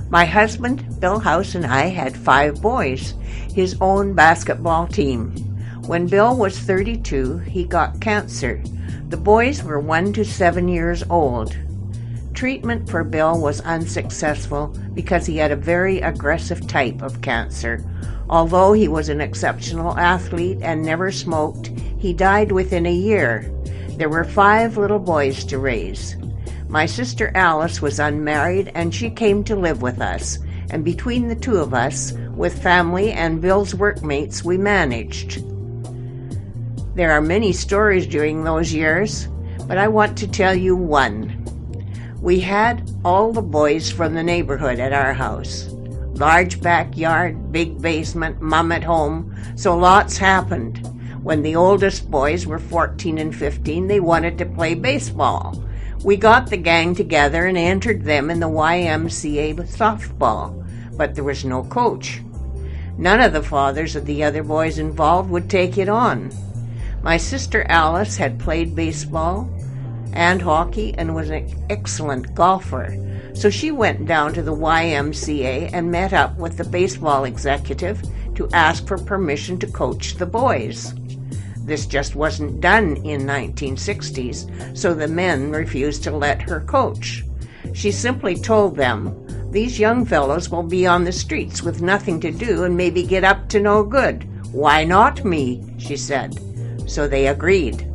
My husband, Bill House, and I had 5 boys, his own basketball team. When Bill was 32, he got cancer. The boys were 1 to 7 years old. Treatment for Bill was unsuccessful because he had a very aggressive type of cancer. Although he was an exceptional athlete and never smoked, he died within a year. There were 5 little boys to raise. My sister Alice was unmarried and she came to live with us, and between the 2 of us, with family and Bill's workmates, we managed. There are many stories during those years, but I want to tell you one. We had all the boys from the neighborhood at our house. Large backyard, big basement, mom at home, so lots happened. When the oldest boys were 14 and 15, they wanted to play baseball. We got the gang together and entered them in the YMCA softball, but there was no coach. None of the fathers of the other boys involved would take it on. My sister Alice had played baseball and hockey and was an excellent golfer, so she went down to the YMCA and met up with the baseball executive to ask for permission to coach the boys. This just wasn't done in 1960s, so the men refused to let her coach. She simply told them, "These young fellows will be on the streets with nothing to do and maybe get up to no good. Why not me?" she said. So they agreed.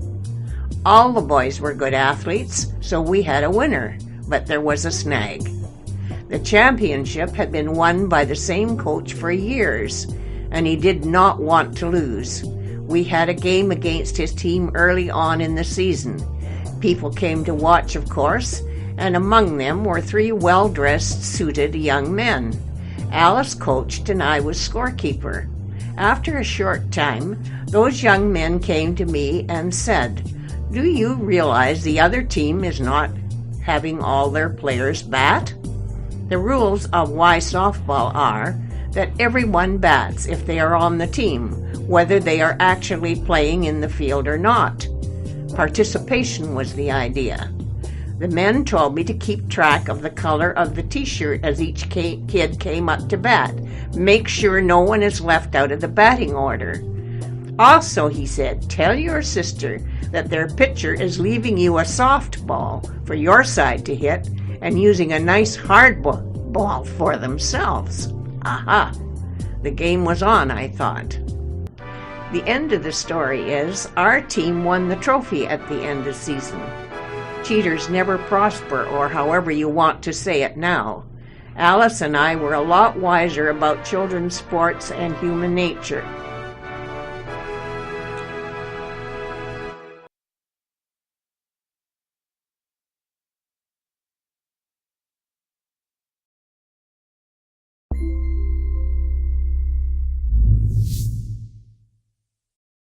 All the boys were good athletes, so we had a winner, but there was a snag. The championship had been won by the same coach for years, and he did not want to lose. We had a game against his team early on in the season. People came to watch, of course, and among them were 3 well-dressed, suited young men. Alice coached and I was scorekeeper. After a short time, those young men came to me and said, "Do you realize the other team is not having all their players bat? The rules of Y softball are that everyone bats if they are on the team, whether they are actually playing in the field or not. Participation was the idea. The men told me to keep track of the color of the t-shirt as each kid came up to bat. Make sure no one is left out of the batting order. Also, he said, tell your sister that their pitcher is leaving you a softball for your side to hit and using a nice hard ball for themselves." Aha! The game was on, I thought. The end of the story is our team won the trophy at the end of season. Cheaters never prosper, or however you want to say it now. Alice and I were a lot wiser about children's sports and human nature.